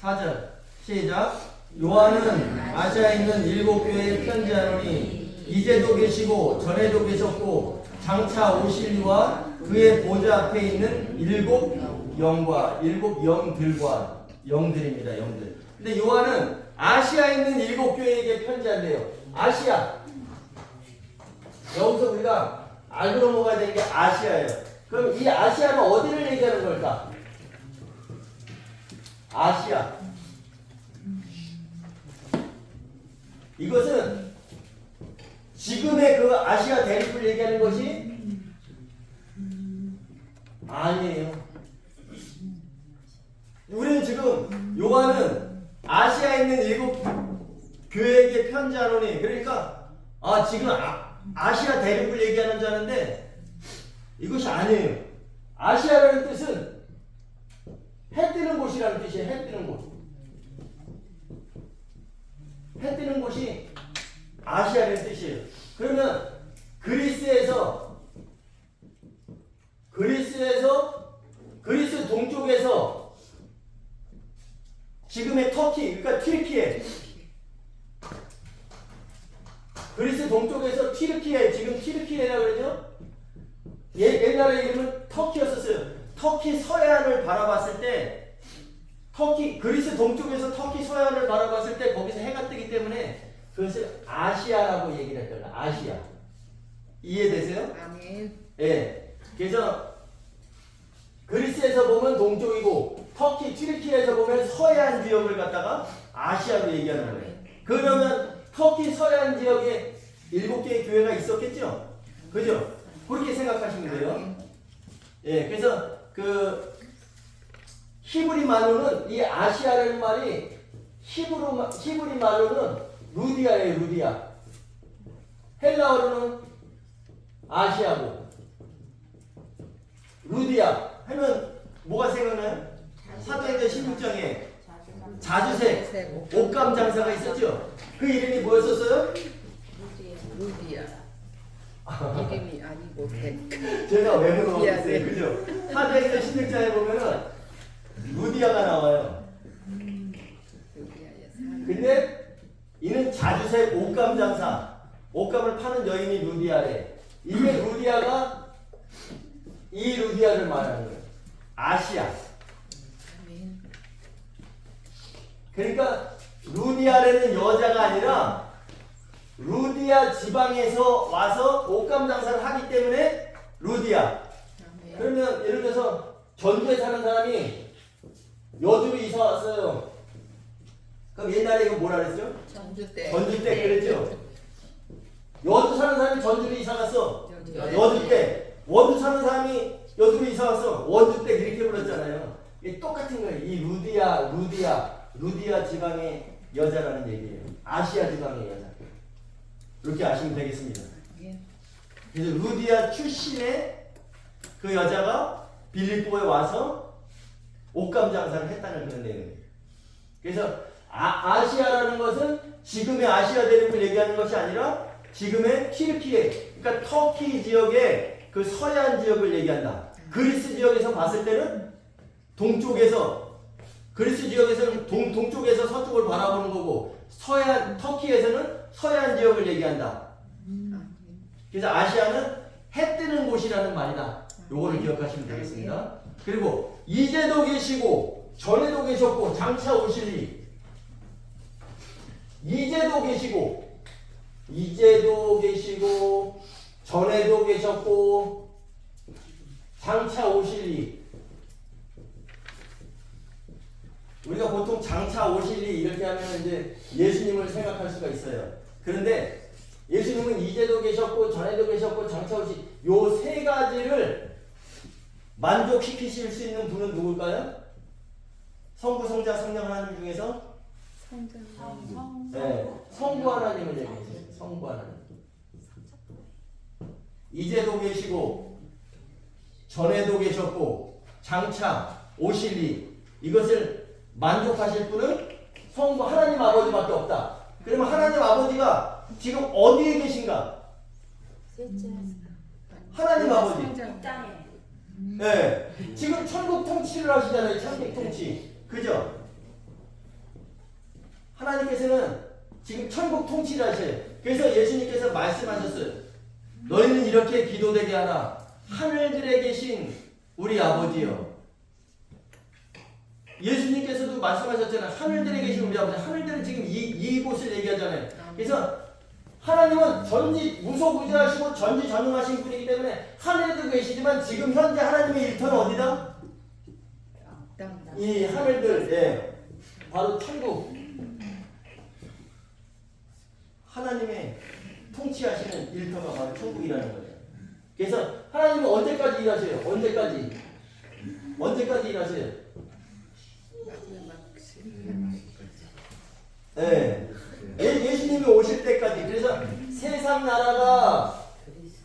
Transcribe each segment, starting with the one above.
4절 시작. 요한은 아시아에 있는 7교회에 편지하노니 이제도 계시고 전에도 계셨고 장차 오실 이와 그의 보좌 앞에 있는 7 영과 7 영들과 영들입니다. 영들. 근데 요한은 아시아에 있는 7교회에게 편지한대요. 아시아. 여기서 우리가 알고 넘어가야 되는 게 아시아예요. 그럼 이 아시아는 어디를 얘기하는 걸까? 아시아. 이것은 지금의 그 아시아 대륙을 얘기하는 것이 아니에요. 우리는 지금 요한은 아시아에 있는 7 교회에게 편지하노니, 그러니까 지금 아시아 대륙을 얘기하는 줄 아는데 이것이 아니에요. 아시아라는 뜻은 해 뜨는 곳이라는 뜻이에요. 해 뜨는 곳. 해 뜨는 곳이 아시아라는 뜻이에요. 그러면 그리스 동쪽에서 지금의 터키, 그러니까 튀르키예, 그리스 동쪽에서 튀르키예, 지금 튀르키예라고 그러죠? 옛날에 이름은 터키였었어요. 터키 서해안을 바라봤을 때, 그리스 동쪽에서 터키 서해안을 바라봤을 때 거기서 해가 뜨기 때문에 그것을 아시아라고 얘기를 했거든요. 아시아. 이해되세요? 아멘. 예. 그래서 그리스에서 보면 동쪽이고 터키 튀르키예에서 보면 서해안 지역을 갖다가 아시아로 얘기하는 거예요. 그러면 터키 서해안 지역에 7개의 교회가 있었겠죠? 그죠? 그렇게 생각하시면 돼요. 예. 그래서 그 히브리 말로는 이 아시아라는 말이 히브리 말로는 루디아예요. 루디아. 헬라어로는 아시아고, 루디아 하면 뭐가 생각나요? 사도행전 16장에 자주색 옷감 장사가 있었죠? 그 이름이 뭐였었어요? 루디아. 이름이 아니고 제가 외모로 먹었어요. 그죠? 사도행전 16장에 보면은 루디아가 나와요. 근데 이는 자주색 옷감 장사, 옷감을 파는 여인이 루디아래. 이게 루디아가 이 루디아를 말하는 거예요. 아시아. 그러니까 루디아라는 여자가 아니라 루디아 지방에서 와서 옷감 장사를 하기 때문에 루디아. 그러면 예를 들어서 전주에 사는 사람이 여주로 이사 왔어요. 그럼 옛날에 이거 뭐라 그랬죠? 전주 때 그랬죠? 여주 사는 사람이 전주로 이사 갔어. 여주 때. 원주 사는 사람이 여주로 이사 왔어. 원주 때 이렇게 불렀잖아요. 이게 똑같은 거예요. 이 루디아 지방의 여자라는 얘기예요. 아시아 지방의 여자. 이렇게 아시면 되겠습니다. 그래서 루디아 출신의 그 여자가 빌립보에 와서 옷감 장사를 했다는 그런 내용이에요. 그래서 아시아라는 것은 지금의 아시아 대륙을 얘기하는 것이 아니라 지금의 튀르키예, 그러니까 터키 지역의 그 서해안 지역을 얘기한다. 그리스 지역에서 봤을 때는 그리스 지역에서는 동쪽에서 서쪽을 바라보는 거고, 터키에서는 서해안 지역을 얘기한다. 그래서 아시아는 해 뜨는 곳이라는 말이다. 요거를 기억하시면 되겠습니다. 그리고 이제도 계시고 전에도 계셨고 장차 오시리. 이제도 계시고 전에도 계셨고 장차 오시리. 우리가 보통 장차 오시리 이렇게 하면 이제 예수님을 생각할 수가 있어요. 그런데 예수님은 이제도 계셨고 전에도 계셨고 장차 오시리, 요 세 가지를 만족시키실 수 있는 분은 누굴까요? 성부, 성자, 성령 하나님 중에서 성부 하나님을 얘기했어요. 성부 하나님. 이제도 계시고 전에도 계셨고 장차 오실리, 이것을 만족하실 분은 성부 하나님 아버지밖에 없다. 그러면 하나님 아버지가 지금 어디에 계신가? 하나님 아버지. 네. 지금 천국 통치를 하시잖아요. 천국 통치. 그죠? 하나님께서는 지금 천국 통치를 하셔요. 그래서 예수님께서 말씀하셨어요. 너희는 이렇게 기도되게 하라. 하늘들에 계신 우리 아버지여. 예수님께서도 말씀하셨잖아요. 하늘들에 계신 우리 아버지. 하늘들은 지금 이곳을 얘기하잖아요. 그래서 하나님은 전지 무소부지하시고 전지전능하신 분이기 때문에 하늘에도 계시지만 지금 현재 하나님의 일터는 어디다? 이 하늘들, 예, 바로 천국. 하나님의 통치하시는 일터가 바로 천국이라는 거예요. 그래서 하나님은 언제까지 일하세요? 언제까지 일하세요? 네. 예수님이 오실 때까지. 그래서 세상 나라가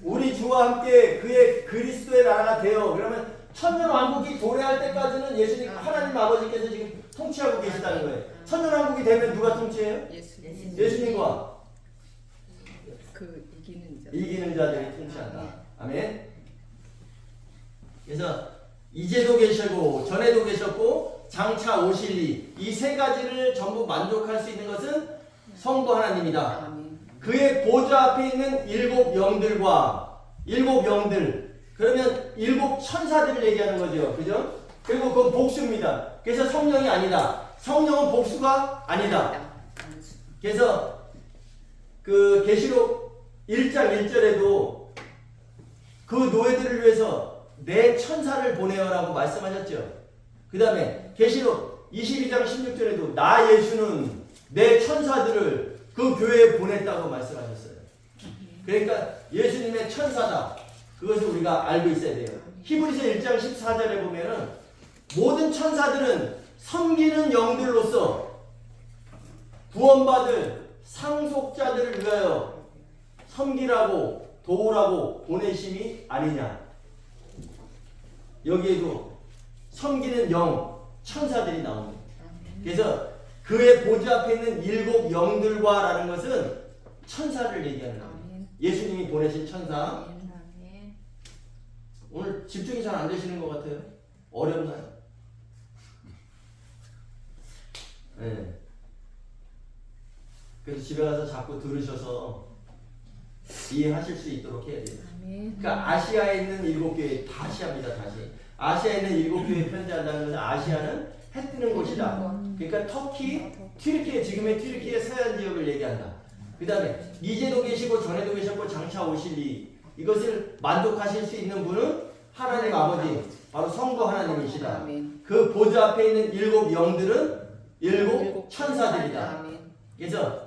우리 주와 함께 그의 그리스도의 나라가 되어 그러면 천년왕국이 도래할 때까지는 예수님 하나님 아버지께서 지금 통치하고 계시다는 거예요. 천년왕국이 되면 누가 통치해요? 예수님과 그 이기는 자들이 통치한다. 아멘. 그래서 이제도 계시고 전에도 계셨고 장차 오실 이 세 가지를 전부 만족할 수 있는 것은 성부 하나님이다. 그의 보좌 앞에 있는 일곱 영들 그러면 일곱 천사들을 얘기하는 거죠. 그죠? 그리고 그건 복수입니다. 그래서 성령이 아니다. 성령은 복수가 아니다. 그래서 그 계시록 1장 1절에도 그 노예들을 위해서 내 천사를 보내어라고 말씀하셨죠. 그 다음에 계시록 22장 16절에도 나 예수는 내 천사들을 그 교회에 보냈다고 말씀하셨어요. 그러니까 예수님의 천사다. 그것을 우리가 알고 있어야 돼요. 히브리서 1장 14절에 보면은 모든 천사들은 섬기는 영들로서 구원받을 상속자들을 위하여 섬기라고 도우라고 보내심이 아니냐. 여기에도 섬기는 영, 천사들이 나옵니다. 그래서 그의 보좌 앞에 있는 일곱 영들과 라는 것은 천사를 얘기하는 거예요. 예수님이 보내신 천사. 오늘 집중이 잘 안 되시는 것 같아요. 어렵나요? 네. 그래서 집에 가서 자꾸 들으셔서 이해하실 수 있도록 해야 돼요. 그러니까 아시아에 있는 일곱 교회, 다시합니다. 다시 아시아에 있는 일곱 교회에 편지한다는 것은 아시아는 해 뜨는 곳이다. 그러니까 터키, 튀르키예, 지금의 튀르키예 서양 지역을 얘기한다. 그 다음에 이제도 계시고 전에도 계셨고 장차 오실 이것을 만족하실 수 있는 분은 하나님 아버지, 바로 성부 하나님이시다. 그 보좌 앞에 있는 일곱 영들은 일곱 천사들이다. 그래서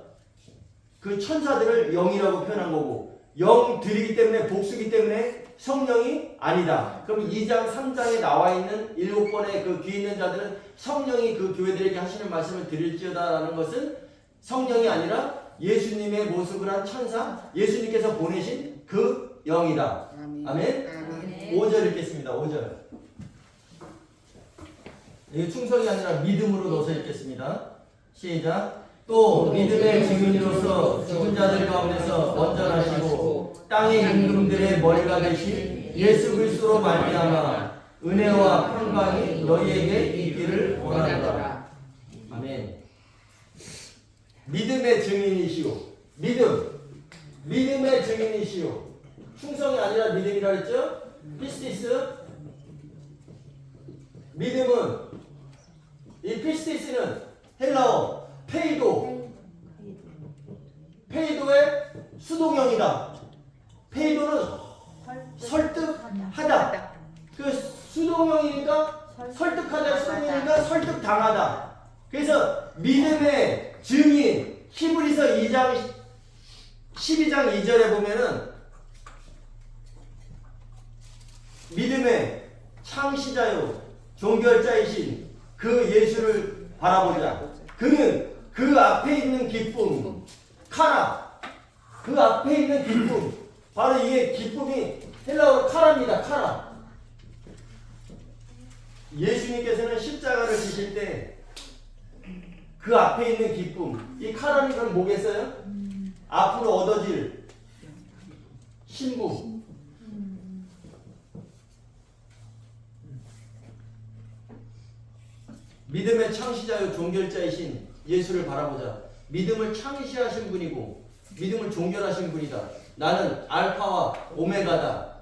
그 천사들을 영이라고 표현한 거고, 영들이기 때문에 복수기 때문에 성령이 아니다. 그럼 2장 3장에 나와 있는 7번의 그 귀 있는 자들은 성령이 그 교회들에게 하시는 말씀을 드릴지어다라는 것은 성령이 아니라 예수님의 모습을 한 천사, 예수님께서 보내신 그 영이다. 아멘. 5절 읽겠습니다. 5절. 이게 충성이 아니라 믿음으로 넣어서 읽겠습니다. 시작. 또 믿음의 증인으로서 죽은 자들 가운데서 원전하시고 땅의 임금들의 머리가 되신 예수 그리스도로 말미암아 은혜와 평강이 너희에게 있기를 원하노라. 아멘. 믿음의 증인이시오. 믿음의 증인이시오. 충성이 아니라 믿음이라 했죠? 피스티스. 믿음은, 이 피스티스는 헬라어 페이도의 수동형이다. 페이도는 설득하다. 그 수동형이니까 설득하다, 수동형이니까 설득당하다. 그래서 믿음의 증인, 히브리서 2장 12장 2절에 보면은 믿음의 창시자요 종결자이신 그 예수를 바라보자. 그는 그 앞에 있는 기쁨, 카라, 그 앞에 있는 기쁨, 바로 이게 기쁨이 헬라어로 카라입니다. 카라. 예수님께서는 십자가를 지실 때 그 앞에 있는 기쁨, 이 카라는 그럼 뭐겠어요? 앞으로 얻어질 신부. 믿음의 창시자요 종결자이신 예수를 바라보자. 믿음을 창시하신 분이고 믿음을 종결하신 분이다. 나는 알파와 오메가다.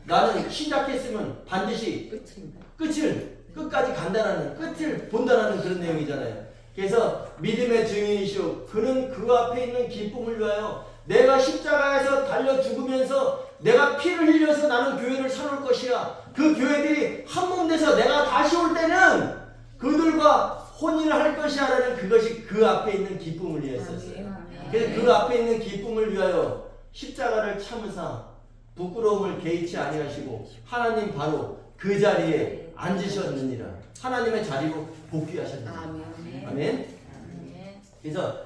나는 시작했으면 반드시 끝까지 간다라는, 끝을 본다라는 그런 내용이잖아요. 그래서 믿음의 증인이시오. 그는 그 앞에 있는 기쁨을 위하여 내가 십자가에서 달려 죽으면서 내가 피를 흘려서 나는 교회를 세울 것이야. 그 교회들이 한 몸 돼서 내가 다시 올 때는 그들과 혼인을 할 것이야 라는, 그것이 그 앞에 있는 기쁨을 위하였었어요. 그래서 그 앞에 있는 기쁨을 위하여 십자가를 참으사 부끄러움을 개의치 아니하시고 하나님 바로 그 자리에 앉으셨느니라. 하나님의 자리로 복귀하셨느니라. 아멘. 그래서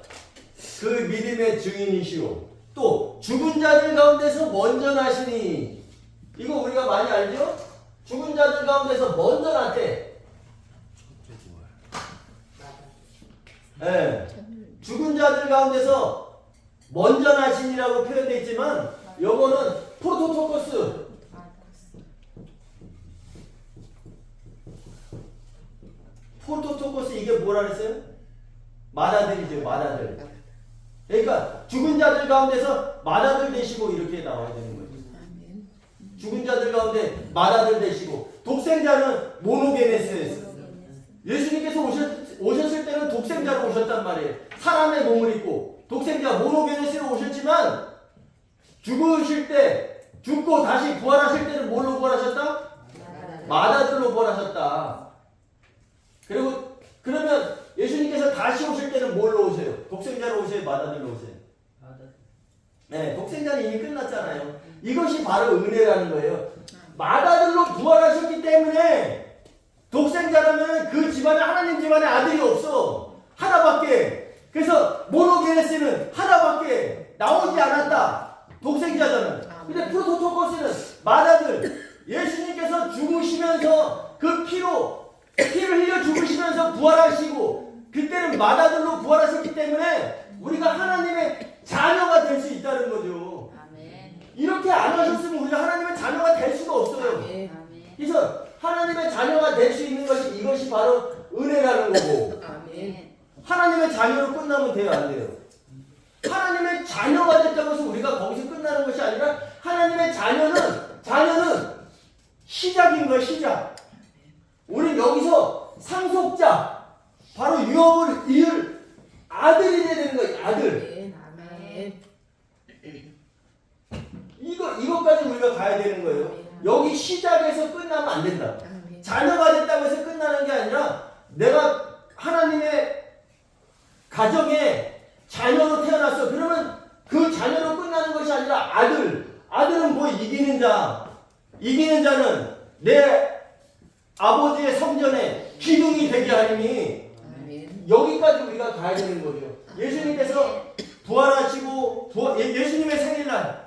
그 믿음의 증인이시오. 또 죽은 자들 가운데서 먼저 나시니, 이거 우리가 많이 알죠? 죽은 자들 가운데서 먼저 났대. 네. 죽은 자들 가운데서 먼저 나신이라고 표현되어 있지만 요거는 프로토토코스, 프로토토코스, 이게 뭐라 그랬어요? 맏아들이죠. 맏아들. 그러니까 죽은 자들 가운데서 맏아들 되시고 이렇게 나와야 되는 거예요. 죽은 자들 가운데 맏아들 되시고, 독생자는 모노게네스였어요. 예수님께서 오셨을 때는 독생자로 오셨단 말이에요. 사람의 몸을 입고 독생자 모노게네스로 오셨지만 죽으실 때, 죽고 다시 부활하실 때는 뭘로 부활하셨다? 맏아들로 부활하셨다. 그리고 그러면 예수님께서 다시 오실 때는 뭘로 오세요? 독생자로 오세요? 맏아들로 오세요? 네, 독생자는 이미 끝났잖아요. 이것이 바로 은혜라는 거예요. 맏아들로 부활하셨기 때문에 독생자라면 그 집안에, 하나님 집안에 아들이 없어. 하나밖에. 그래서 모노게네스는 하나밖에 나오지 않았다. 독생자잖아요. 근데 프로토토코스는 맏아들. 예수님께서 죽으시면서 그 피를 흘려 죽으시면서 부활하시고, 그때는 맏아들로 부활하셨기 때문에 우리가 하나님의 자녀가 될 수 있다는 거죠. 이렇게 안 하셨으면 우리가 하나님의 자녀가 될 수가 없어요. 그래서 하나님의 자녀가 될 수 있는 것이, 이것이 바로 은혜라는 거고, 하나님의 자녀로 끝나면 돼요, 안 돼요? 하나님의 자녀가 됐다고 해서 우리가 거기서 끝나는 것이 아니라, 하나님의 자녀는 시작인 거예요, 시작. 우리 여기서 상속자, 바로 유업을 이을 아들이 돼야 되는 거예요, 아들. 이것까지 우리가 가야 되는 거예요. 여기 시작에서 끝나면 안 된다. 자녀가 됐다고 해서 끝나는 게 아니라, 내가 하나님의 가정에 자녀로 태어났어. 그러면 그 자녀로 끝나는 것이 아니라 아들은 뭐 이기는 자. 이기는 자는 내 아버지의 성전에 기둥이 되게 하리니, 여기까지 우리가 가야 되는 거죠. 예수님께서 부활하시고, 예수님의 생일날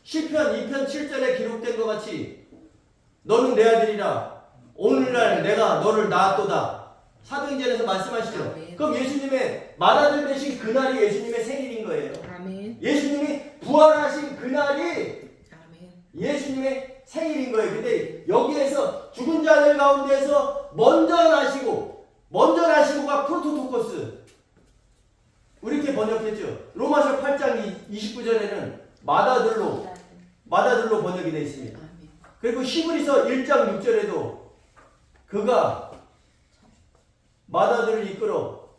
시편 2편 7절에 기록된 것 같이 너는 내 아들이라 오늘날 내가 너를 낳았도다. 사도행전에서 말씀하시죠. 그럼 예수님의 맏아들 되신 그날이 예수님의 생일인 거예요. 예수님이 부활하신 그날이 예수님의 생일인 거예요. 근데 여기에서 죽은 자들 가운데서 먼저 나시고가 프로토토코스. 우리 이렇게 번역했죠. 로마서 8장 29절에는 맏아들로 번역이 되어 있습니다. 그리고 히브리서 1장 6절에도 그가 맏아들을 이끌어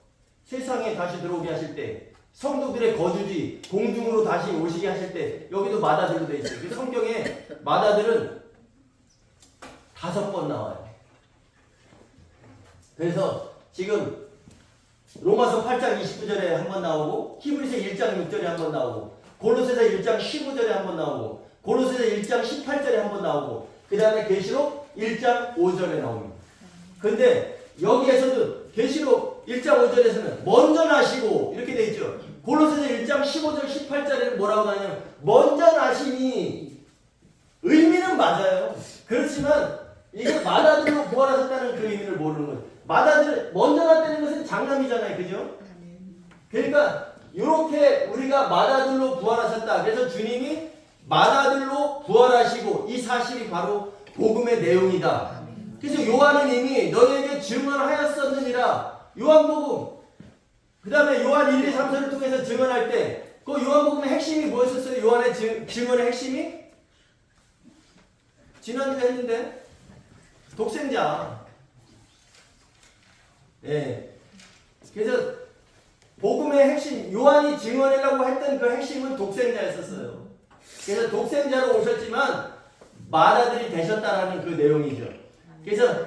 세상에 다시 들어오게 하실 때, 성도들의 거주지 공중으로 다시 오시게 하실 때, 여기도 맏아들로 되어 있어요. 성경에 맏아들은 5번 나와요. 그래서 지금 로마서 8장 29절에 한번 나오고, 히브리서 1장 6절에 한번 나오고, 골로새서 1장 15절에 한번 나오고, 골로새서 1장 18절에 한번 나오고, 그 다음에 계시록 1장 5절에 나옵니다. 근데 여기에서도 계시록 1장 5절에서는 먼저 나시고 이렇게 돼 있죠. 골로새서 1장 15절 18절에는 뭐라고 나냐면 먼저 나시니, 의미는 맞아요. 그렇지만 이게 맏아들로 부활하셨다는 그 의미를 모르는 거예요. 맏아들 먼저 났다는 것은 장남이잖아요, 그죠? 그러니까 이렇게 우리가 맏아들로 부활하셨다. 그래서 주님이 맏아들로 부활하시고, 이 사실이 바로 복음의 내용이다. 그래서 요한은 이미 너희에게 증언하였었느니라. 요한복음 그 다음에 요한 1, 2, 3서를 통해서 증언할 때 그 요한복음의 핵심이 뭐였었어요? 요한의 증언의 핵심이? 지난주에 했는데 독생자. 예. 그래서 복음의 핵심, 요한이 증언하려고 했던 그 핵심은 독생자였었어요. 그래서 독생자로 오셨지만 마다들이 되셨다라는 그 내용이죠. 그래서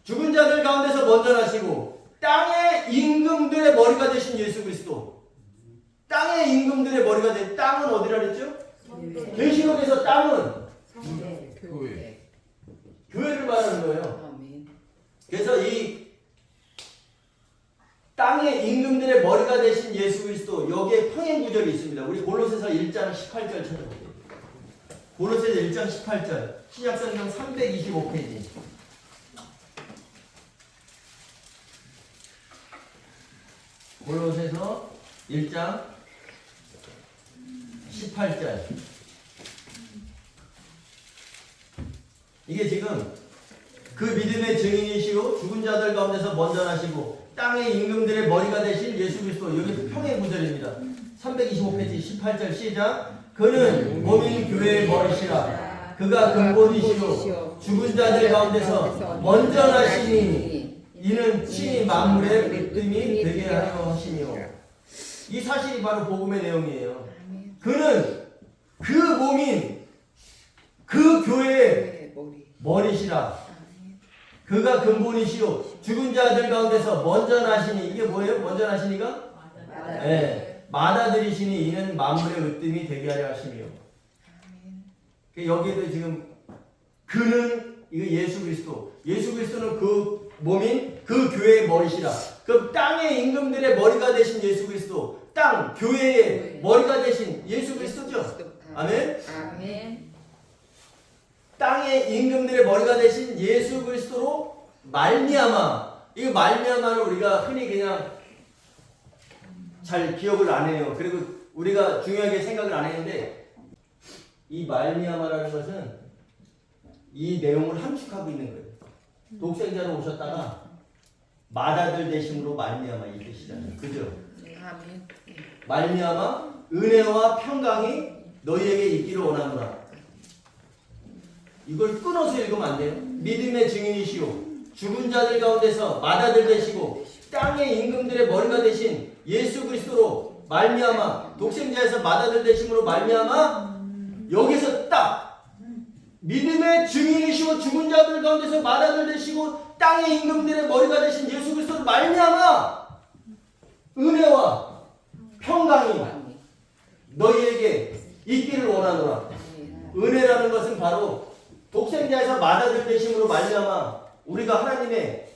죽은 자들 가운데서 먼저 나시고 땅의 임금들의 머리가 되신 예수 그리스도. 땅의 임금들의 머리가 된 땅은 어디라 그랬죠? 계시록에서 땅은 교회. 교회를 말하는 거예요. 아멘. 그래서 이 땅의 임금들의 머리가 되신 예수 그리스도, 여기에 평행 구절이 있습니다. 우리 골로새서 1장 18절 찾아볼게요. 골로새서 1장 18절 신약성경 325페이지. 골로새서 1장 18절. 이게 지금 그 믿음의 증인이시오 죽은 자들 가운데서 먼저 나시고 땅의 임금들의 머리가 되신 예수 그리스도. 여기 평행 구절입니다. 325페이지 18절 시작. 그는 몸인 교회의 머리시라. 그가 근본이시오 죽은 자들 가운데서 먼저 나시니 이는 친히 만물의 으뜸이 되게 하려 하시며. 이 사실이 바로 복음의 내용이에요. 그는 그 몸인 그 교회의 머리시라. 그가 근본이시오 죽은 자들 가운데서 먼저 나시니. 이게 뭐예요? 먼저 나시니가? 네. 마다들이시니 이는 만물의 으뜸이 되게 하려 하시며. 여기에도 지금 그는 이거 예수 그리스도. 예수 그리스도는 그 몸인 그 교회의 머리시라. 그 땅의 임금들의 머리가 되신 예수 그리스도. 땅 교회의 머리가 되신 예수 그리스도죠. 아멘. 아멘. 땅의 임금들의 머리가 되신 예수 그리스도로 말미암아. 이거 말미암아는 우리가 흔히 그냥 잘 기억을 안 해요. 그리고 우리가 중요하게 생각을 안 했는데 이 말미암아라는 것은 이 내용을 함축하고 있는 거예요. 독생자로 오셨다가 마다들 되심으로 말미암아 이 뜻이잖아요. 그죠? 아멘. 말미암아 은혜와 평강이 너희에게 있기를 원하노라. 이걸 끊어서 읽으면 안 돼요. 믿음의 증인이시오 죽은 자들 가운데서 마다들 되시고 땅의 임금들의 머리가 되신 예수 그리스도로 말미암아 독생자에서 마다들 되심으로 말미암아. 여기서 딱 믿음의 증인이시고 죽은 자들 가운데서 마다들 되시고 땅의 임금들의 머리가 되신 예수 그리스도로 말미암아 은혜와 평강이 너희에게 있기를 원하노라. 은혜라는 것은 바로 독생자에서 마다들 되심으로 말미암아 우리가 하나님의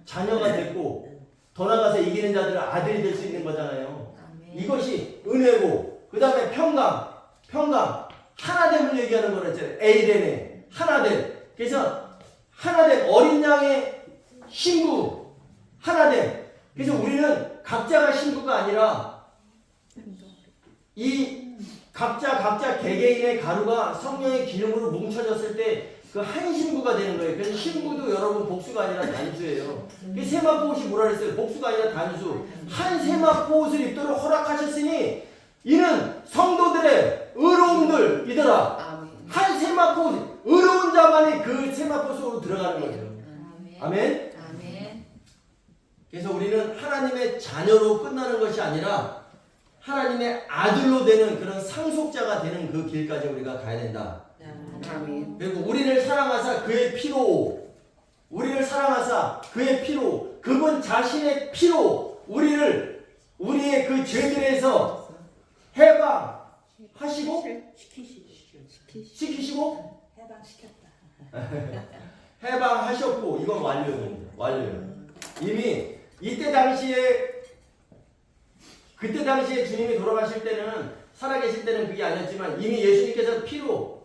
자녀가 됐고 더 나아가서 이기는 자들은 아들이 될 수 있는 거잖아요. 이것이 은혜고, 그 다음에 평강 하나됨을 얘기하는 거랬죠. 에이레네 하나됨. 그래서 하나됨, 어린 양의 신부 하나됨. 그래서 우리는 각자가 신부가 아니라 이 각자 개개인의 가루가 성령의 기름으로 뭉쳐졌을 때 그 한 신부가 되는 거예요. 그래서 신부도 여러분 복수가 아니라 단수예요. 세마포 옷이 뭐라 그랬어요? 복수가 아니라 단수. 한 세마포 옷을 입도록 허락하셨으니 이는 성도들의 의로움들이더라. 한 세마포 옷, 의로운 자만이 그 세마포 속으로 들어가는 거죠. 아멘. 그래서 우리는 하나님의 자녀로 끝나는 것이 아니라 하나님의 아들로 되는 그런 상속자가 되는 그 길까지 우리가 가야 된다. 그리고 우리를 사랑하사 그의 피로, 그분 자신의 피로 우리의 그 죄들에서 해방하시고 시키시고 해방하셨고, 이건 완료예요. 이미 그때 당시에 주님이 돌아가실 때는, 살아계실 때는 그게 아니었지만 이미 예수님께서 피로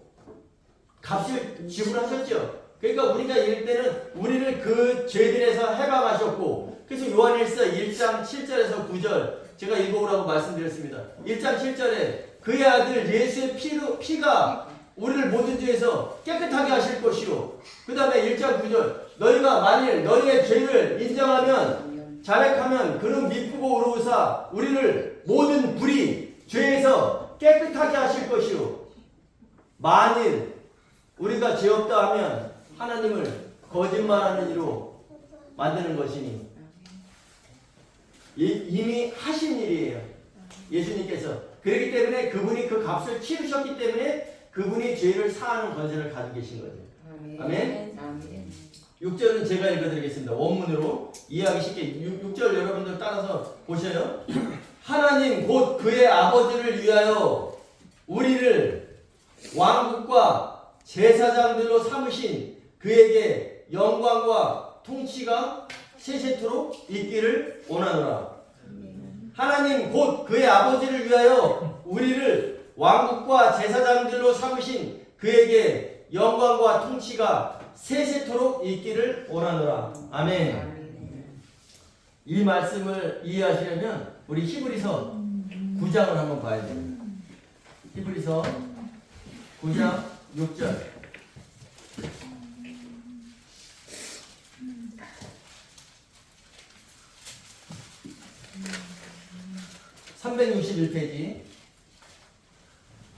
값을 지불하셨죠. 그러니까 우리가 이럴 때는 우리를 그 죄들에서 해방하셨고, 그래서 요한일서 1장 7절에서 9절 제가 읽어보라고 말씀드렸습니다. 1장 7절에 그의 아들 예수의 피가 우리를 모든 죄에서 깨끗하게 하실 것이요. 그 다음에 1장 9절 너희가 만일 너희의 죄를 인정하면 자백하면 그는 미쁘고 의로우사 우리를 모든 불의 죄에서 깨끗하게 하실 것이요 만일 우리가 죄 없다 하면 하나님을 거짓말하는 이로 만드는 것이니 이미 하신 일이에요. 예수님께서. 그렇기 때문에 그분이 그 값을 치르셨기 때문에 그분이 죄를 사하는 권세를 가지고 계신 거죠. 아멘. 아멘. 6절은 제가 읽어드리겠습니다. 원문으로 이해하기 쉽게 6절 여러분들 따라서 보셔요. 하나님 곧 그의 아버지를 위하여 우리를 왕국과 제사장들로 삼으신 그에게 영광과 통치가 세세토록 있기를 원하노라. 하나님 곧 그의 아버지를 위하여 우리를 왕국과 제사장들로 삼으신 그에게 영광과 통치가 세세토록 있기를 원하노라. 아멘. 이 말씀을 이해하시려면 우리 히브리서 9장을 한번 봐야 돼요. 히브리서 9장 6절. 361페이지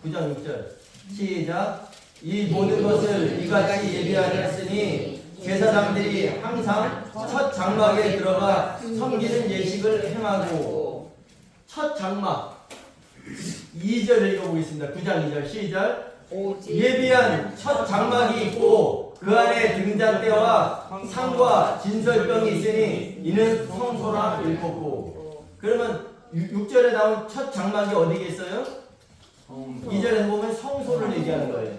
9장 6절 시작. 이 모든 것을 이같이 예비하였으니 제사장들이 항상 첫 장막에 들어가 섬기는 예식을 행하고. 첫 장막 2절 읽어보겠습니다. 9장 2절 시작. 예비한 첫 장막이 있고 그 안에 등잔대와 상과 진설병이 있으니 이는 성소라 읽었고. 그러면 6절에 나온 첫 장막이 어디겠어요? 2절에서 보면 성소를 얘기하는 거예요.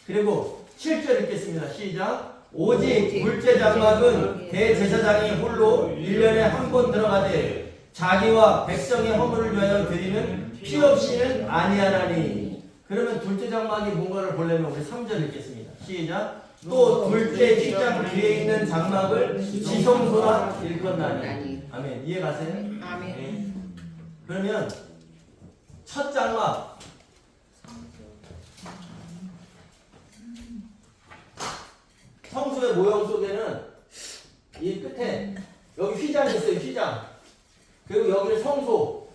그리고 7절 읽겠습니다. 시작. 오직 둘째 장막은 대제사장이 홀로 1년에 한 번 들어가되 자기와 백성의 허물을 위하여 드리는 피 없이는 아니하나니. 그러면 둘째 장막이 뭔가를 보려면 우리 3절 읽겠습니다. 시작. 또 둘째 직장 뒤에 있는 장막을 지성소라 일컫나니. 아멘. 이해 가세요? 아멘. 그러면 첫 장막 성소의 모형 속에는 이 끝에 여기 휘장이 있어요. 휘장. 그리고 여기를 성소,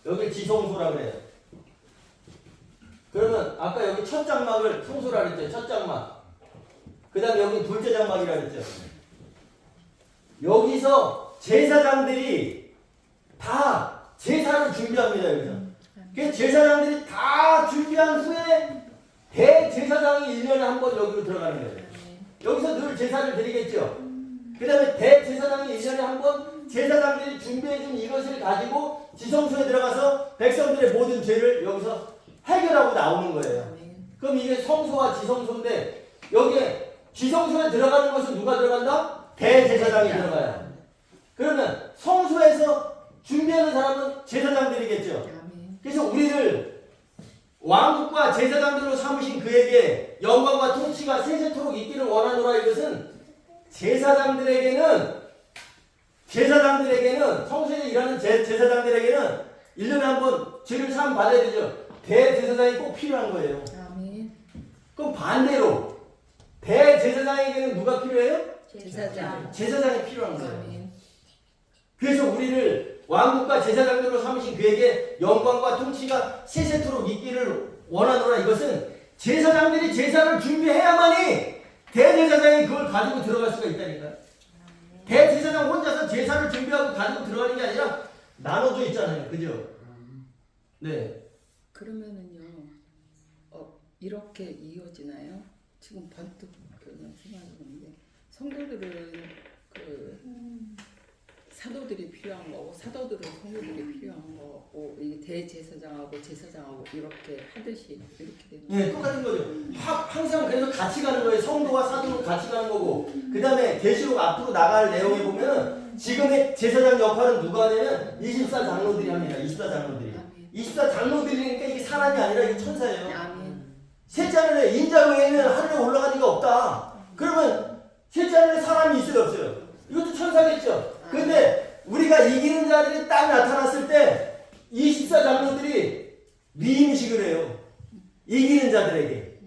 여기를 지성소라 그래요. 그러면 아까 여기 첫 장막을 성소라 그랬죠. 첫 장막. 그 다음에 여기 둘째 장막이라 그랬죠. 여기서 제사장들이 다 제사를 준비합니다. 여기서. 그래서 제사장들이 다 준비한 후에 대제사장이 1년에 한 번 여기로 들어가는 거예요. 여기서 늘 제사를 드리겠죠. 그 다음에 대제사장이 1년에 한 번 제사장들이 준비해준 이것을 가지고 지성소에 들어가서 백성들의 모든 죄를 여기서 해결하고 나오는 거예요. 그럼 이게 성소와 지성소인데 여기에 지성소에 들어가는 것은 누가 들어간다? 대제사장이 들어가요. 그러면 성소에서 준비하는 사람은 제사장들이겠죠. 그래서 우리를 왕국과 제사장들로 삼으신 그에게 영광과 통치가 세세토록 있기를 원하노라. 이것은 제사장들에게는 성소에 일하는 제사장들에게는 1년에 한 번 죄를 사함 받아야 되죠. 대제사장이 꼭 필요한 거예요. 아멘. 그럼 반대로 대제사장에게는 누가 필요해요? 제사장. 제사장이 필요한 거예요. 아멘. 그래서 우리를 왕국과 제사장들로 삼으신 그에게 영광과 통치가 세세토록 있기를 원하노라. 이것은 제사장들이 제사를 준비해야만이 대제사장이 그걸 가지고 들어갈 수가 있다니까요. 대제사장 혼자서 제사를 준비하고 가지고 들어가는 게 아니라 나눠져 있잖아요. 그죠? 네. 그러면은요, 이렇게 이어지나요? 지금 번뜩 생각해보는데 성도들은 사도들이 필요한 거고 사도들은 성도들이 필요한 거고 이 대제사장하고 제사장하고 이렇게 하듯이 이렇게 되는 거예요. 네, 똑같은 거죠. 항상 그래서 같이 가는 거예요. 성도와 사도는 같이 가는 거고. 그 다음에 계시록 앞으로 나갈 내용에 보면 지금의 제사장 역할은 누가 하냐면 24장로들이 합니다. 24장로들이. 24장로들이니까 이게 사람이 아니라 이게 천사예요. 아멘. 셋째 하늘에 인자 외에는 하늘에 올라가는 게 없다. 그러면 셋째 하늘에 사람이 있어요, 없어요? 이것도 천사겠죠. 근데 우리가 이기는 자들이 딱 나타났을 때 24장로들이 위임식을 해요. 이기는 자들에게.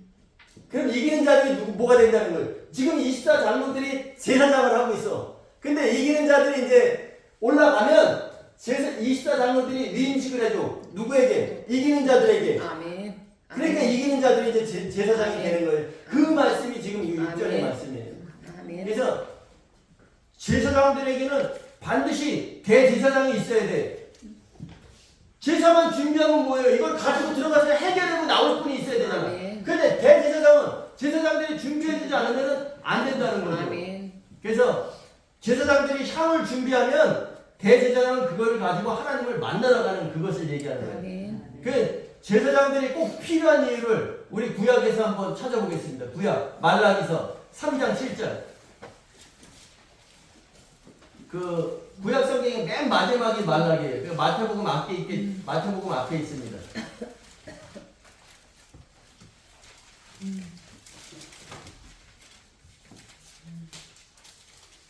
그럼 이기는 자들이 뭐가 된다는 거예요? 지금 24장로들이 제사장을 하고 있어. 근데 이기는 자들이 이제 올라가면 제사 24장로들이 위임식을 해줘. 누구에게? 이기는 자들에게. 아멘. 그러니까 아멘. 이기는 자들이 이제 제사장이 아멘. 되는 거예요. 그 말씀이 지금 이 6절의 아멘. 말씀이에요. 아멘. 그래서 제사장들에게는 반드시 대제사장이 있어야 돼. 제사만 준비하면 뭐예요? 이걸 가지고 들어가서 해결하고 나올 분이 있어야 되잖아. 아멘. 근데 대제사장은 제사장들이 준비해주지 않으면 안 된다는 거죠. 아멘. 그래서 제사장들이 향을 준비하면 대제사장은 그걸 가지고 하나님을 만나러 가는 그것을 얘기하는 거예요. 아멘. 그 제사장들이 꼭 필요한 이유를 우리 구약에서 한번 찾아보겠습니다. 구약 말라기서 3장 7절. 그 구약 성경의 맨 마지막이 말라기예요. 그 마태복음 앞에 있습니다.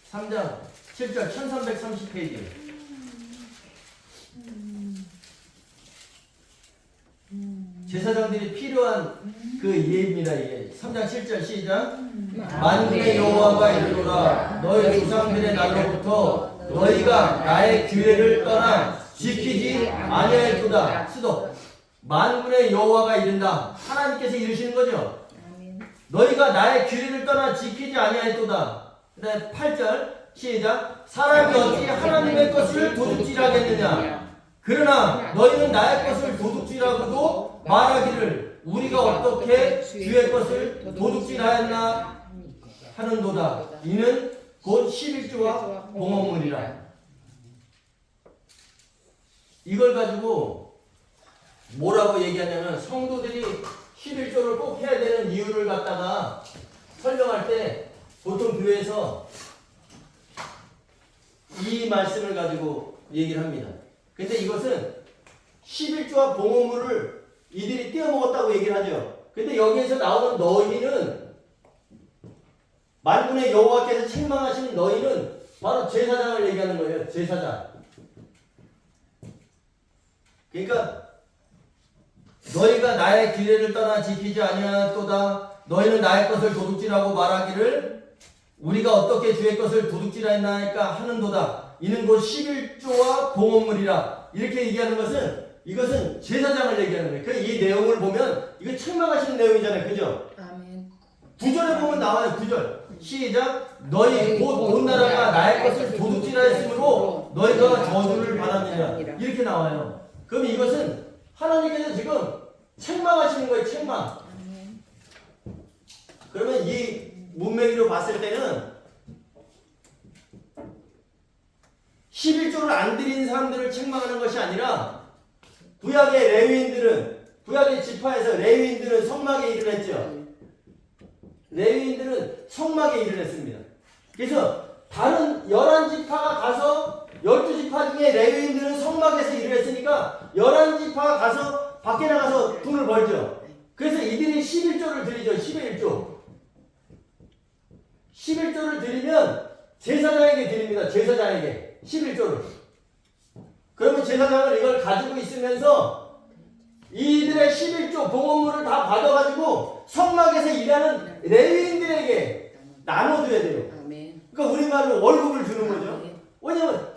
삼 3장 7절 1330페이지. 제사장들이 필요한 그 예입니다. 이게 3장 7절 시작. 만군의 여호와가 이르노라 너희 조상들의 날로부터 너희가 나의 규례를 떠나 지키지 아니하였도다. 수도 만군의 여호와가 이른다. 하나님께서 이르시는 거죠. 아멘. 너희가 나의 규례를 떠나 지키지 아니하였도다. 그다음에 8절 시작. 사람이 어찌 하나님의 것을 도둑질하겠느냐. 그러나 너희는 나의 것을 도둑질하고도 말하기를 우리가 어떻게 주의 것을 도둑질하였나 하는도다. 이는 곧 11조와 봉헌물이라. 이걸 가지고 뭐라고 얘기하냐면 성도들이 11조를 꼭 해야 되는 이유를 갖다가 설명할 때 보통 교회에서 이 말씀을 가지고 얘기를 합니다. 근데 이것은 11조와 봉헌물을 이들이 떼어먹었다고 얘기를 하죠. 근데 여기에서 나오는 너희는 만군의 여호와께서 책망하시는 너희는 바로 제사장을 얘기하는 거예요. 제사장. 그러니까 너희가 나의 규례를 떠나 지키지 아니하였도다. 너희는 나의 것을 도둑질하고 말하기를 우리가 어떻게 주의 것을 도둑질하였나이까 하는도다. 이는 곧 11조와 봉헌물이라. 이렇게 얘기하는 것은 이것은 제사장을 얘기하는 거예요. 그러니까 이 내용을 보면 이거 책망하시는 내용이잖아요. 그죠? 아멘. 9절에 보면 나와요. 9절. 시작. 너희 곧 온 나라가 나의 것을 도둑질하였으므로 너희가 저주를 받았느냐. 이렇게 나와요. 그럼 이것은 하나님께서 지금 책망하시는 거예요. 책망. 아멘. 그러면 이 문맥으로 봤을 때는 11조를 안 드린 사람들을 책망하는 것이 아니라 구약의 레위인들은 구약의 지파에서 레위인들은 성막에 일을 했죠. 레위인들은 성막에 일을 했습니다. 그래서 다른 11지파가 가서 12지파 중에 레위인들은 성막에서 일을 했으니까 11지파가 가서 밖에 나가서 돈을 벌죠. 그래서 이들이 11조를 드리죠. 11조. 11조를 드리면 제사장에게 드립니다. 제사장에게 11조를. 그러면 제사장은 이걸 가지고 있으면서 이들의 11조 봉헌물을 다 받아가지고 성막에서 일하는 레위인들에게 나눠줘야 돼요. 아멘. 그러니까 우리말로 월급을 주는 거죠. 아멘. 왜냐면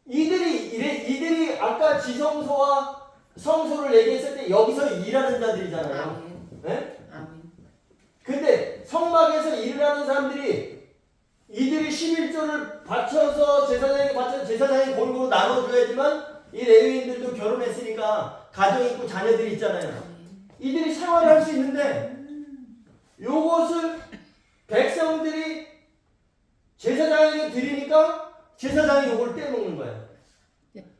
이들이 아까 지성소와 성소를 얘기했을 때 여기서 일하는 자들이잖아요. 아멘. 네? 아멘. 근데 성막에서 일을 하는 사람들이 이들이 11조를 바쳐서 제사장에게 바쳐서 제사장이 골고루 나눠줘야지만 이 레위인들도 결혼했으니까 가정 있고 자녀들이 있잖아요. 이들이 생활을 할 수 있는데 요것을 백성들이 제사장에게 드리니까 제사장이 요걸 떼먹는 거예요.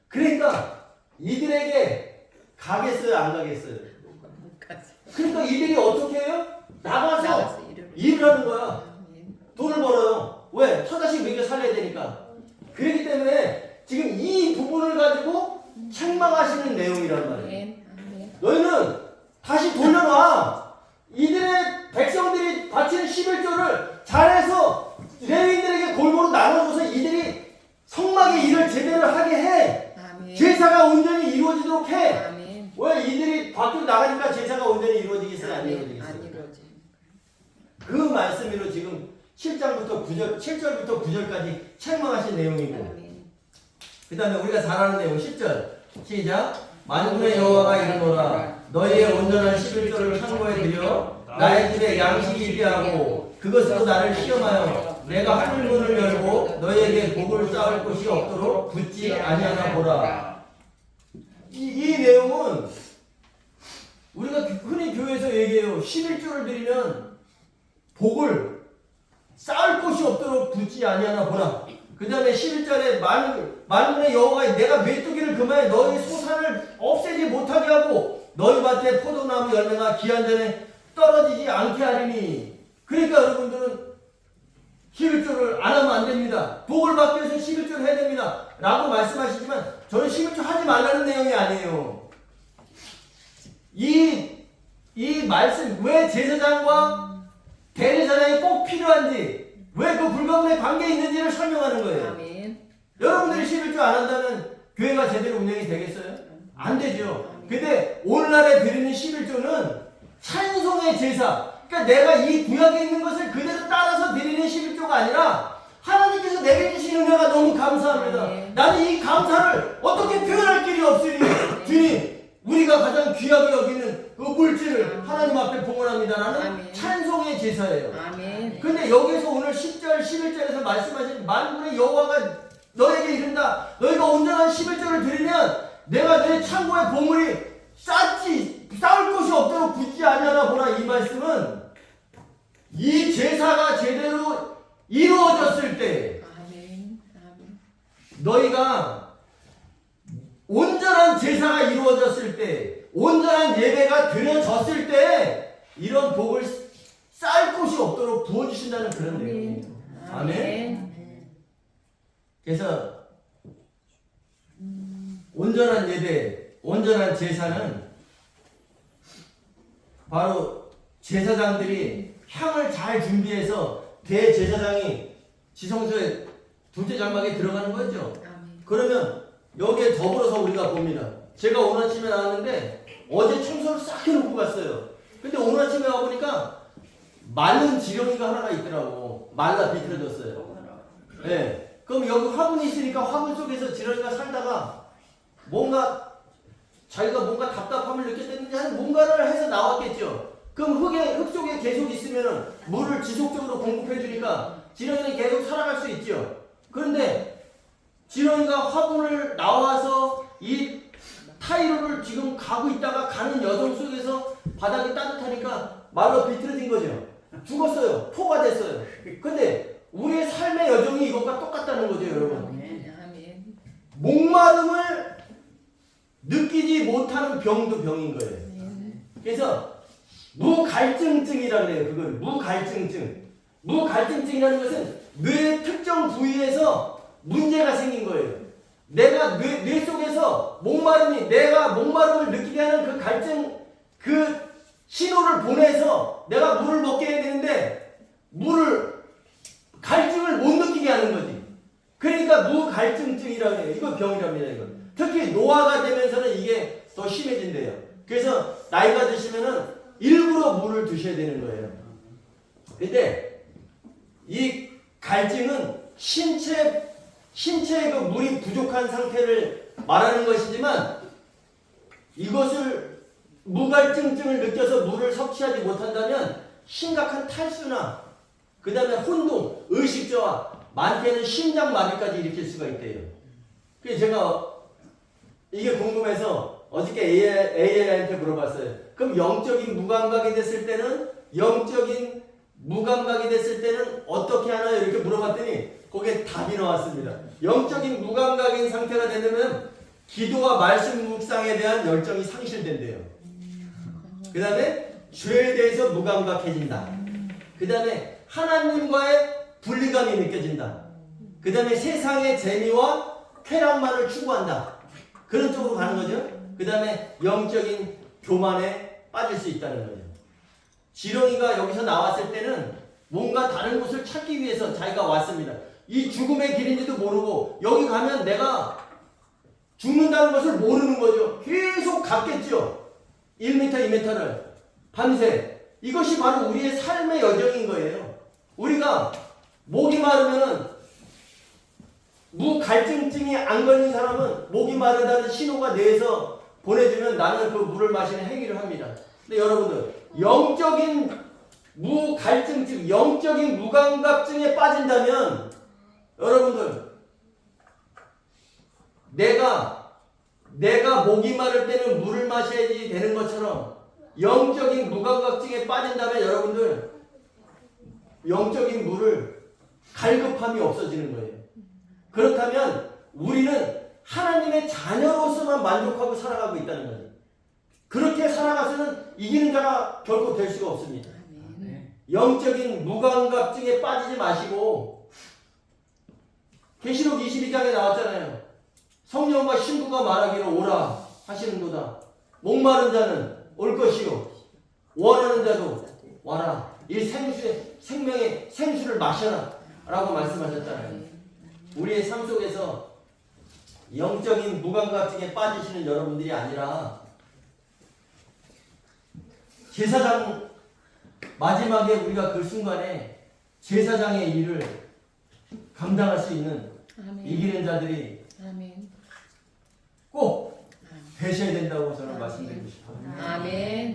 그러니까 이들에게 가겠어요? 안 가겠어요? 그러니까 이들이 어떻게 해요? 나가서 일을 하는 거야. 돈을 벌어요. 왜? 처자식 먹여 살려야 되니까. 그렇기 때문에 지금 이 부분을 가지고 책망하시는 내용이란 말이에요. 너희는 다시 돌려놔. 이들의 백성들이 바치는 11조를 잘해서 레위인들에게 골고루 나눠줘서 이들이 성막의 일을 제대로 하게 해. 아멘. 제사가 온전히 이루어지도록 해. 아멘. 왜? 이들이 밖으로 나가니까 제사가 온전히 이루어지겠어요? 안 안 이루어지겠어요? 이루어지. 그 말씀으로 지금 7장부터 9절, 7절부터 9절까지 책망하신 내용이고, 아멘. 그 다음에 우리가 잘 아는 내용 10절 시작. 만군의 여호와가 이르노라 너희의 온전한 11조를 창고에 들여 나의 집에 양식이 있게 하고 그것으로 나를 시험하여 내가 하늘문을 열고 너희에게 복을 쌓을 곳이 없도록 붙지 아니하나 보라. 이 내용은 우리가 흔히 교회에서 얘기해요. 11조를 드리면 복을 쌓을 곳이 없도록 붙지 아니하나 보라. 그 다음에 11절에 만군의 여호와가 내가 메뚜기를 금하여 너희 소산을 없애지 못하게 하고 너희 밭에 포도나무 열매가 기한 전에 떨어지지 않게 하리니. 그러니까 여러분들은 11조를 안 하면 안 됩니다. 복을 받기 위해서 11조를 해야 됩니다 라고 말씀하시지만 저는 11조 하지 말라는 내용이 아니에요. 이 말씀 왜 제사장과 대제사장이 꼭 필요한지, 왜 그 불가분의 관계에 있는지를 설명하는 거예요. 아멘. 여러분들이 11조 안 한다면 교회가 제대로 운영이 되겠어요? 안 되죠. 근데 오늘날에 드리는 11조는 찬송의 제사, 그러니까 내가 이 구약에 있는 것을 그대로 따라서 드리는 11조가 아니라 하나님께서 내게 주신 은혜가 너무 감사합니다. 나는 이 감사를 어떻게 표현할 길이 없으니 주님 우리가 가장 귀하게 여기는 그 물질을 하나님 앞에 봉헌합니다라는 찬송의 제사예요. 아멘. 근데 여기서 오늘 10절 11절에서 말씀하신 만군의 여호와가 너에게 이른다. 너희가 온전한 11절을 드리면 내가 내 창고에 보물이 쌓을 곳이 없도록 붙지 아니하나 보라. 이 말씀은 이 제사가 제대로 이루어졌을 때 아멘. 아멘. 너희가 온전한 제사가 이루어졌을 때, 온전한 예배가 드려졌을 때 이런 복을 쌓을 곳이 없도록 부어주신다는 그런 내용이에요. 아멘. 그래서 온전한 예배, 온전한 제사는 바로 제사장들이 향을 잘 준비해서 대제사장이 지성소에 둘째 장막에 들어가는 거죠. 아멘. 그러면 여기에 더불어서 우리가 봅니다. 제가 오늘 아침에 나왔는데 어제 청소를 싹 해놓고 갔어요. 근데 오늘 아침에 와보니까 마른 지렁이가 하나가 있더라고. 말라 비틀어졌어요. 네. 그럼 여기 화분이 있으니까 화분 속에서 지렁이가 살다가 자기가 뭔가 답답함을 느꼈는지 뭔가를 해서 나왔겠죠. 그럼 흙 속에 계속 있으면 물을 지속적으로 공급해주니까 지렁이는 계속 살아갈 수 있죠. 그런데 지렁이가 화분을 나와서 이 타이로를 지금 가고 있다가 가는 여정 속에서 바닥이 따뜻하니까 말로 비틀어진 거죠. 죽었어요. 포가 됐어요. 근데 우리의 삶의 여정이 이것과 똑같다는 거죠, 여러분. 아멘. 목마름을 느끼지 못하는 병도 병인 거예요. 그래서 무갈증증이라고 그래요. 그걸 무갈증증. 무갈증증이라는 것은 뇌의 특정 부위에서 문제가 생긴 거예요. 내가 뇌 속에서 내가 목마름을 느끼게 하는 그 갈증, 그 신호를 보내서 내가 물을 먹게 해야 되는데 갈증을 못 느끼게 하는 거지. 그러니까 무갈증증이라고 해요. 이거 병이랍니다. 이거. 특히 노화가 되면서는 이게 더 심해진대요. 그래서 나이가 드시면은 일부러 물을 드셔야 되는 거예요. 근데 이 갈증은 신체의 그 물이 부족한 상태를 말하는 것이지만 이것을 무갈증증을 느껴서 물을 섭취하지 못한다면 심각한 탈수나 그 다음에 혼동, 의식저하, 많게는 심장마비까지 일으킬 수가 있대요. 그래서 제가 이게 궁금해서 어저께 AI한테 물어봤어요. 그럼 영적인 무감각이 됐을 때는 어떻게 하나요? 이렇게 물어봤더니 거기에 답이 나왔습니다. 영적인 무감각인 상태가 되면 기도와 말씀 묵상에 대한 열정이 상실된대요. 그 다음에 죄에 대해서 무감각해진다. 그 다음에 하나님과의 분리감이 느껴진다. 그 다음에 세상의 재미와 쾌락만을 추구한다. 그런 쪽으로 가는 거죠. 그 다음에 영적인 교만에 빠질 수 있다는 거죠. 지렁이가 여기서 나왔을 때는 뭔가 다른 곳을 찾기 위해서 자기가 왔습니다. 이 죽음의 길인지도 모르고 여기 가면 내가 죽는다는 것을 모르는 거죠. 계속 갔겠죠. 1m, 2m를 밤새. 이것이 바로 우리의 삶의 여정인 거예요. 우리가 목이 마르면은 무갈증증이 안 걸린 사람은 목이 마르다는 신호가 뇌에서 보내주면 나는 그 물을 마시는 행위를 합니다. 근데 여러분들 영적인 무갈증증, 영적인 무감각증에 빠진다면 여러분들 내가 목이 마를 때는 물을 마셔야지 되는 것처럼 영적인 무감각증에 빠진다면 여러분들 영적인 물을 갈급함이 없어지는 거예요. 그렇다면 우리는 하나님의 자녀로서만 만족하고 살아가고 있다는 거죠. 그렇게 살아가서는 이기는 자가 결코 될 수가 없습니다. 영적인 무감각증에 빠지지 마시고 계시록 22장에 나왔잖아요. 성령과 신부가 말하기를 오라 하시는도다. 목마른 자는 올 것이요 원하는 자도 와라. 이 생명의 생수를 마셔라 라고 말씀하셨잖아요. 우리의 삶 속에서 영적인 무감각증에 빠지시는 여러분들이 아니라 제사장 마지막에 우리가 그 순간에 제사장의 일을 감당할 수 있는 아멘. 이기는 자들이 아멘. 꼭 되셔야 된다고 저는 말씀드리고 싶어요. 아멘.